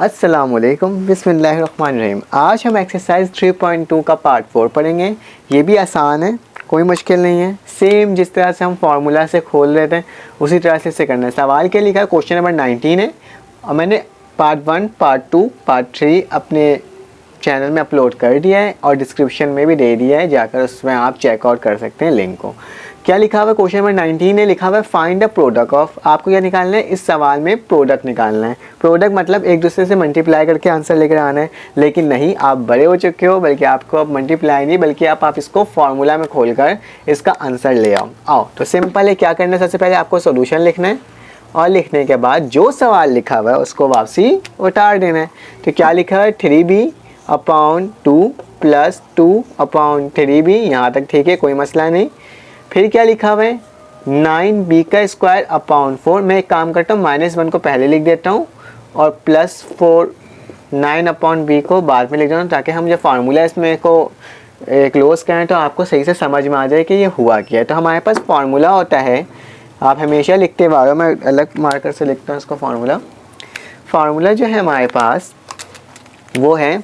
अस्सलामुअलैकुम बिस्मिल्लाहिर्रहमानिर्रहीम। आज हम एक्सरसाइज 3.2 का पार्ट 4 पढ़ेंगे। ये भी आसान है, कोई मुश्किल नहीं है। सेम जिस तरह से हम फार्मूला से खोल रहे थे उसी तरह से इसे करना है। सवाल क्या लिखा है, क्वेश्चन नंबर 19 है और मैंने पार्ट 1, पार्ट 2, पार्ट 3 अपने चैनल में अपलोड कर दिया है और डिस्क्रिप्शन में भी दे दिया है, जाकर उसमें आप चेकआउट कर सकते हैं लिंक को। क्या लिखा हुआ है, क्वेश्चन नंबर 19 है, लिखा हुआ है फाइंड द प्रोडक्ट ऑफ। आपको क्या निकालना है, इस सवाल में प्रोडक्ट निकालना है। प्रोडक्ट मतलब एक दूसरे से मल्टीप्लाई करके आंसर लेकर आना है, लेकिन नहीं, आप बड़े हो चुके हो, बल्कि आपको अब मल्टीप्लाई नहीं बल्कि आप इसको फार्मूला में खोलकर इसका आंसर ले आओ। तो सिंपल है, क्या करना है, सबसे पहले आपको सोल्यूशन लिखना है और लिखने के बाद जो सवाल लिखा हुआ है उसको वापसी उतार देना है। तो क्या लिखा है, 3b/2 + 2/3b, यहाँ तक ठीक है, कोई मसला नहीं। फिर क्या लिखा हुआ है, 9b² 4। मैं एक काम करता हूँ, -1 को पहले लिख देता हूँ और +4 9/b को बाद में लिख देता हूँ, ताकि हम जब फार्मूला इसमें को क्लोज करें तो आपको सही से समझ में आ जाए कि ये हुआ क्या है। तो हमारे पास फार्मूला होता है, आप हमेशा लिखते हुए आओ, मैं अलग मार्कर से लिखता हूँ इसको। फार्मूला जो है हमारे पास वो है,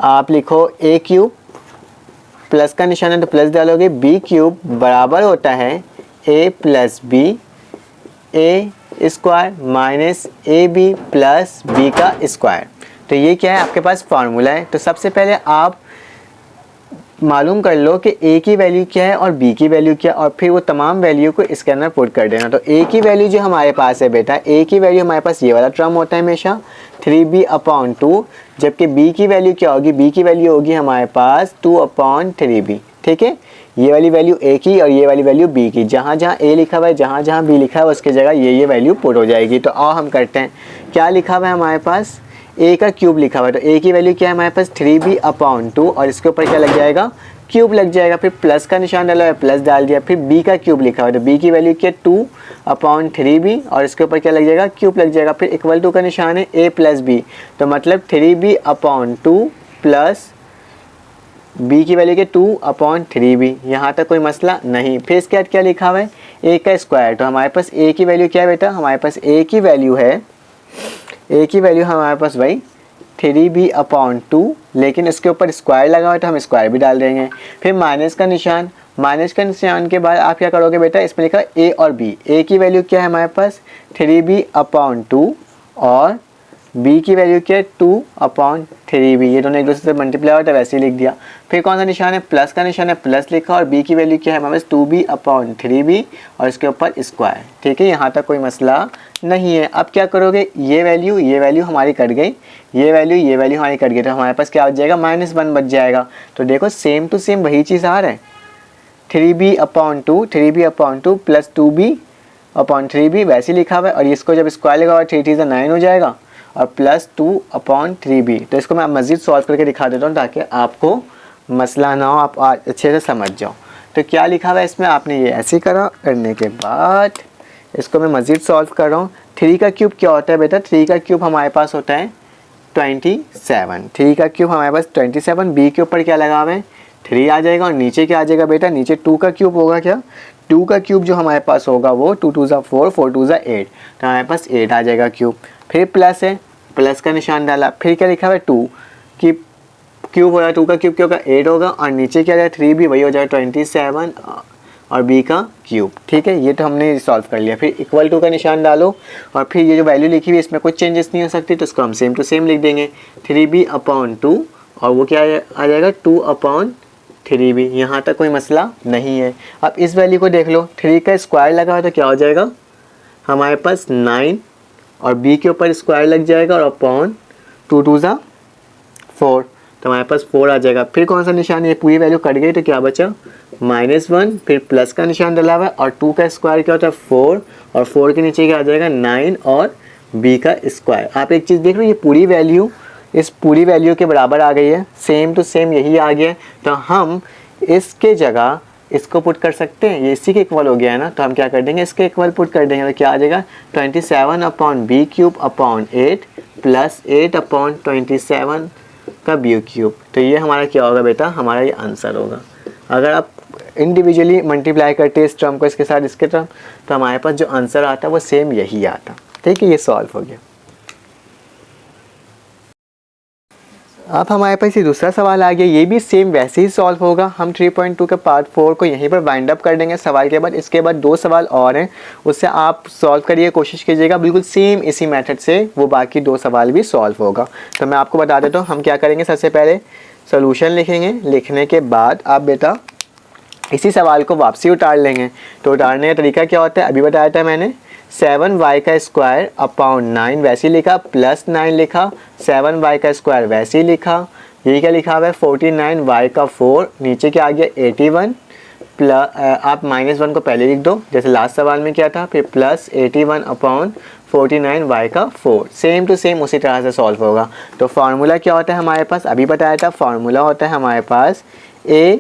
आप लिखो a³ प्लस का निशान है तो प्लस डालोगे, b³ बराबर होता है a + b a² - ab + b का स्क्वायर। तो ये क्या है, आपके पास फार्मूला है। तो सबसे पहले आप मालूम कर लो कि a की वैल्यू क्या है और b की वैल्यू क्या है, और फिर वो तमाम वैल्यू को इसके अंदर पुट कर देना। तो a की वैल्यू जो हमारे पास है बेटा, a की वैल्यू हमारे पास ये वाला टर्म होता है हमेशा 3b/2, जबकि b की वैल्यू क्या होगी, b की वैल्यू होगी हमारे पास 2/3b। ठीक है, ये वाली वैल्यू a की और ये वाली वैल्यू b की। जहाँ जहाँ a लिखा हुआ है, जहाँ जहाँ b लिखा है उसकी जगह ये वैल्यू पुट हो जाएगी। तो आओ हम करते हैं। क्या लिखा हुआ है हमारे पास, a का क्यूब लिखा हुआ है, तो a की वैल्यू क्या है हमारे पास 3b/2 और इसके ऊपर क्या लग जाएगा, क्यूब लग जाएगा। फिर प्लस का निशान डाला है, प्लस डाल दिया। फिर b का क्यूब लिखा हुआ है, तो b की वैल्यू क्या है 2/3b और इसके ऊपर क्या लग जाएगा, क्यूब लग जाएगा। फिर इक्वल टू का निशान है a + b, तो मतलब 3b/2 प्लस b की वैल्यू के 2/3b। यहाँ तक कोई मसला नहीं। फिर इसके बाद क्या लिखा हुआ है, a का स्क्वायर। तो हमारे पास a की वैल्यू क्या है बेटा, हमारे पास a की वैल्यू है, a की वैल्यू हमारे पास भाई 3b/2, लेकिन इसके ऊपर स्क्वायर लगा हुआ है तो हम स्क्वायर भी डाल देंगे। फिर माइनस का निशान के बाद आप क्या करोगे बेटा, इसमें लिखा a और b। a की वैल्यू क्या है हमारे पास 3b/2 और b की वैल्यू क्या है 2/3b। ये दोनों एक दूसरे से मल्टीप्लाई होता है, वैसे ही लिख दिया। फिर कौन सा निशान है, प्लस का निशान है, प्लस लिखा और b की वैल्यू क्या है हमारे पास 2b/3b और इसके ऊपर स्क्वायर। ठीक है, यहाँ तक कोई मसला नहीं है। अब क्या करोगे, ये वैल्यू हमारी कट गई, ये वैल्यू हमारी कट गई, तो हमारे पास क्या हो जाएगा, -1 बच जाएगा। तो देखो सेम टू सेम वही चीज़ आ रहा है, 3b/2 + 2b/3b वैसे लिखा हुआ है, और इसको जब स्क्वायर लगा हुआ 3 3 9 हो जाएगा और प्लस 2/3b। तो इसको मैं मज़ीद सॉल्व करके दिखा देता हूँ ताकि आपको मसला ना हो, आप अच्छे से समझ जाओ। तो क्या लिखा हुआ है इसमें, आपने ये ऐसे करा, करने के बाद इसको मैं मज़ीद सॉल्व कर रहा हूँ। 3 का क्यूब क्या होता है बेटा, 3 का क्यूब हमारे पास होता है 27। 3 का क्यूब हमारे पास 27, b के ऊपर क्या लगा हुआ है 3 आ जाएगा, और नीचे क्या आ जाएगा बेटा, नीचे 2 का क्यूब होगा। क्या 2 का क्यूब जो हमारे पास होगा वो 2 2 4, 4 2 8, तो हमारे पास 8 आ जाएगा क्यूब। फिर प्लस है, प्लस का निशान डाला। फिर क्या लिखा हुआ है, 2 की क्यूब होगा, 2 का क्यूब क्या होगा 8 होगा, और नीचे क्या जाएगा 3b, वही हो जाएगा 27 और b का क्यूब। ठीक है, ये तो हमने सॉल्व कर लिया। फिर इक्वल टू का निशान डालो और फिर ये जो वैल्यू लिखी हुई है इसमें कुछ चेंजेस नहीं हो सकती, तो इसको हम सेम टू सेम लिख देंगे 3b/2 और वो क्या आ जाएगा 2/3b। यहाँ तक कोई मसला नहीं है। अब इस वैल्यू को देख लो, 3 का स्क्वायर लगा है तो क्या हो जाएगा हमारे पास 9 और b के ऊपर स्क्वायर लग जाएगा और अपॉन 2 2 4, तो हमारे पास 4 आ जाएगा। फिर कौन सा निशान, ये पूरी वैल्यू कट गई तो क्या बचा -1, फिर प्लस का निशान डला हुआ है, और 2 का स्क्वायर क्या होता है 4, और 4 के नीचे क्या आ जाएगा 9 और b का स्क्वायर। आप एक चीज़ देख लो, ये पूरी वैल्यू इस पूरी वैल्यू के बराबर आ गई है, सेम टू सेम यही आ गया है। तो हम इसके जगह इसको पुट कर सकते हैं, ये इसी के इक्वल हो गया है ना, तो हम क्या कर देंगे, इसके इक्वल पुट कर देंगे। तो क्या आ जाएगा 27/b³ 8 + 8/27 का b³। तो ये हमारा क्या होगा बेटा, हमारा ये आंसर होगा। अगर आप इंडिविजुअली मल्टीप्लाई करते हैं इस टर्म को इसके टर्म, तो हमारे पास जो आंसर आता है वो सेम यही आता। ठीक है, ये सॉल्व हो गया। अब हमारे पास ये दूसरा सवाल आ गया, ये भी सेम वैसे ही सॉल्व होगा। हम 3.2 के पार्ट 4 को यहीं पर वाइंड अप कर देंगे सवाल के बाद। इसके बाद 2 सवाल और हैं, उससे आप सॉल्व करिए, कोशिश कीजिएगा बिल्कुल सेम इसी मेथड से वो बाकी 2 सवाल भी सॉल्व होगा। तो मैं आपको बता देता हूँ हम क्या करेंगे। सबसे पहले सोल्यूशन लिखेंगे, लिखने के बाद आप बेटा इसी सवाल को वापसी उतार लेंगे। तो उतारने का तरीका क्या होता है अभी बताया था मैंने, 7y का स्क्वायर अपॉन 9 वैसे ही लिखा, प्लस 9 लिखा, 7y का स्क्वायर वैसे ही लिखा, ये क्या लिखा हुआ है 49y का 4, नीचे क्या आ गया 81 प्लस, आप -1 को पहले लिख दो जैसे लास्ट सवाल में किया था, फिर प्लस 81 अपॉन 49y का 4, सेम टू सेम उसी तरह से सॉल्व होगा। तो फार्मूला क्या होता है हमारे पास, अभी बताया था, फार्मूला होता है हमारे पास a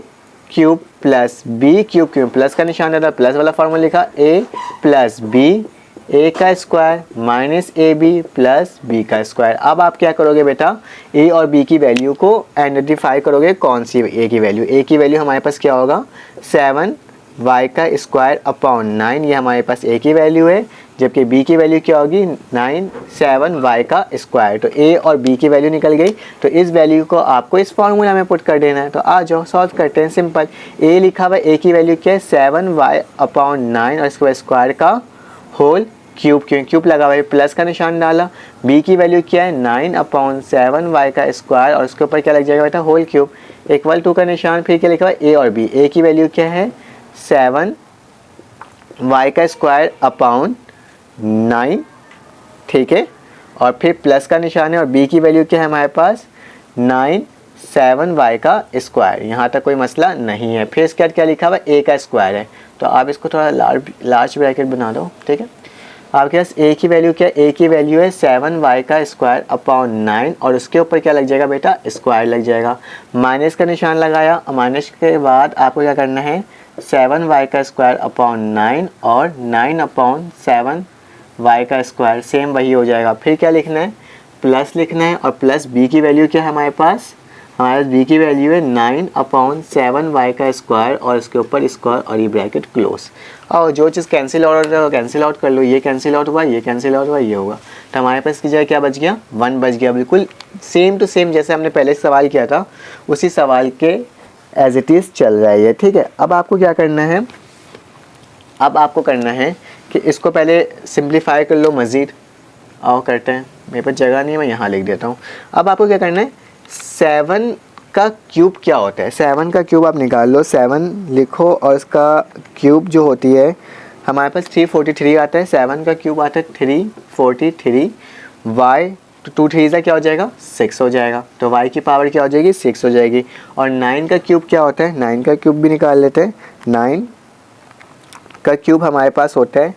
cube plus B cube plus का निशान रहता है, प्लस वाला फार्मूला लिखा a प्लस बी ए का square minus A B plus B का स्क्वायर। अब आप क्या करोगे बेटा, ए और बी की वैल्यू को आइडेंटिफाई करोगे। कौन सी ए की वैल्यू, ए की वैल्यू हमारे पास क्या होगा 7y का स्क्वायर अपॉन 9, ये हमारे पास ए की वैल्यू है, जबकि बी की वैल्यू क्या होगी 7y का स्क्वायर। तो ए और बी की वैल्यू निकल गई, तो इस वैल्यू को आपको इस फार्मूला में पुट कर देना है। तो आ जाओ सॉल्व करते हैं, सिंपल। ए लिखा हुआ है, ए की वैल्यू क्या है 7y अपॉन 9 और इसके बाद स्क्वायर का होल क्यूब, क्यों क्यूब लगा हुआ है प्लस का निशान डाला। बी की वैल्यू क्या है 9 अपॉन 7y का स्क्वायर और उसके ऊपर क्या लग जाएगा बेटा होल क्यूब, इक्वल टू का निशान, फिर क्या लिखा हुआ है ए और बी। ए की वैल्यू क्या है 7y का स्क्वायर अपॉन 9, ठीक है, और फिर प्लस का निशान है, और बी की वैल्यू क्या है हमारे पास 7y का स्क्वायर। यहाँ तक कोई मसला नहीं है। फिर इसके बाद क्या लिखा हुआ है ए का स्क्वायर है, तो आप इसको थोड़ा लार्ज ब्रैकेट बना दो, ठीक है। आपके पास ए की वैल्यू क्या है, ए की वैल्यू है 7y का स्क्वायर अपॉन 9 और उसके ऊपर क्या लग जाएगा बेटा स्क्वायर लग जाएगा, माइनस का निशान लगाया, माइनस के बाद आपको क्या करना है 7y का स्क्वायर अपॉन 9 और 9 अपॉन 7y का स्क्वायर, सेम वही हो जाएगा। फिर क्या लिखना है प्लस लिखना है, और प्लस बी की वैल्यू क्या है हमारे पास बी की वैल्यू है 9 अपॉन 7y का स्क्वायर और इसके ऊपर स्क्वायर और ये ब्रैकेट क्लोज। और जो चीज़ कैंसिल आउट कर लो, ये कैंसिल आउट हुआ, ये कैंसिल आउट हुआ, ये होगा, तो हमारे पास की जगह क्या बच गया 1 बच गया। बिल्कुल सेम टू सेम जैसे हमने पहले सवाल किया था उसी सवाल के एज इट इज़ चल रहा है ये, ठीक है। अब आपको क्या करना है, अब आपको करना है कि इसको पहले सिंप्लीफाई कर लो मज़ीद। आओ करते हैं, मेरे पास जगह नहीं है, मैं यहाँ लिख देता हूँ। अब आपको क्या करना है 7 का क्यूब क्या होता है, 7 का क्यूब आप निकाल लो, 7 लिखो और इसका क्यूब जो होती है हमारे पास 343 आता है, 7 का क्यूब आता है 343, y 2 3 का क्या हो जाएगा 6 हो जाएगा, तो y की पावर क्या हो जाएगी 6 हो जाएगी। और 9 का क्यूब क्या होता है, 9 का क्यूब भी निकाल लेते हैं। 9 का क्यूब हमारे पास होता है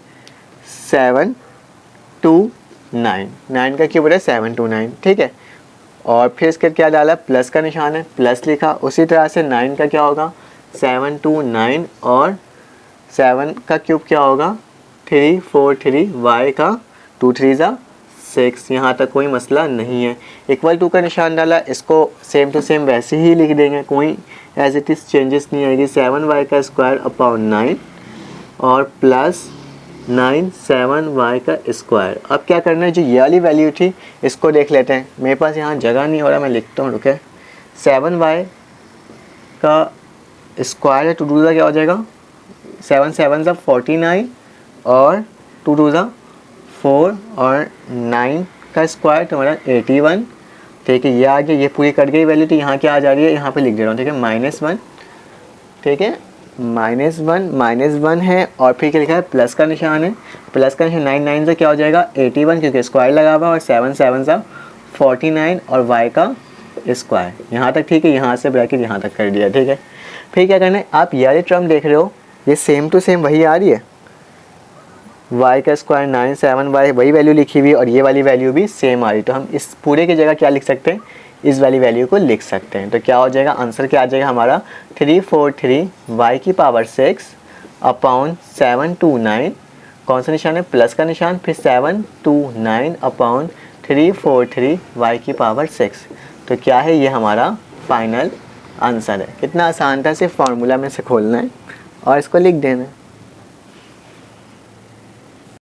729, 9 का क्यूब होता है 729, ठीक है। और फिर इसके क्या डाला प्लस का निशान है, प्लस लिखा, उसी तरह से 9 का क्या होगा 729 और 7 का क्यूब क्या होगा 343, y का 2 3 6, यहाँ तक कोई मसला नहीं है। इक्वल टू का निशान डाला, इसको सेम टू सेम वैसे ही लिख देंगे, कोई एज इट इज़ चेंजेस नहीं आएगी। 7y का स्क्वायर अपॉन 9 और प्लस 9 7y का स्क्वायर। अब क्या करना है, जो ये वाली वैल्यू थी इसको देख लेते हैं, मेरे पास यहाँ जगह नहीं हो रहा, मैं लिखता हूँ, रुके। 7y का स्क्वायर है 2 2 क्या हो जाएगा 7 7 49 और 2 2 4 और 9 का स्क्वायर तुम्हारा 81, ठीक है। ये आ गया, ये पूरी कट गई वैल्यू, तो यहाँ क्या आ जा रही है, यहाँ पे लिख दे रहा हूँ, ठीक है -1, ठीक है, -1 है, और फिर क्या लिखा है प्लस का निशान है, प्लस का निशान 9 9 से क्या हो जाएगा 81 क्योंकि स्क्वायर लगा हुआ, और 7 7 49 और y का स्क्वायर, यहाँ तक ठीक है। यहाँ से ब्रैकेट यहाँ तक कर दिया, ठीक है। फिर क्या करना है, आप ये वाली टर्म देख रहे हो, ये सेम टू सेम वही आ रही है, y का स्क्वायर 9 7y वही वैल्यू लिखी हुई, और ये वाली वैल्यू भी सेम आ रही, तो हम इस पूरे की जगह क्या लिख सकते हैं, इस वाली वैल्यू को लिख सकते हैं। तो क्या हो जाएगा, आंसर क्या आ जाएगा हमारा 343 y की पावर 6 अपॉन 729, कौन सा निशान है प्लस का निशान, फिर 729 अपॉन 343 y की पावर 6। तो क्या है, ये हमारा फाइनल आंसर है। कितना आसान था, सिर्फ फार्मूला में से खोलना है और इसको लिख देना है।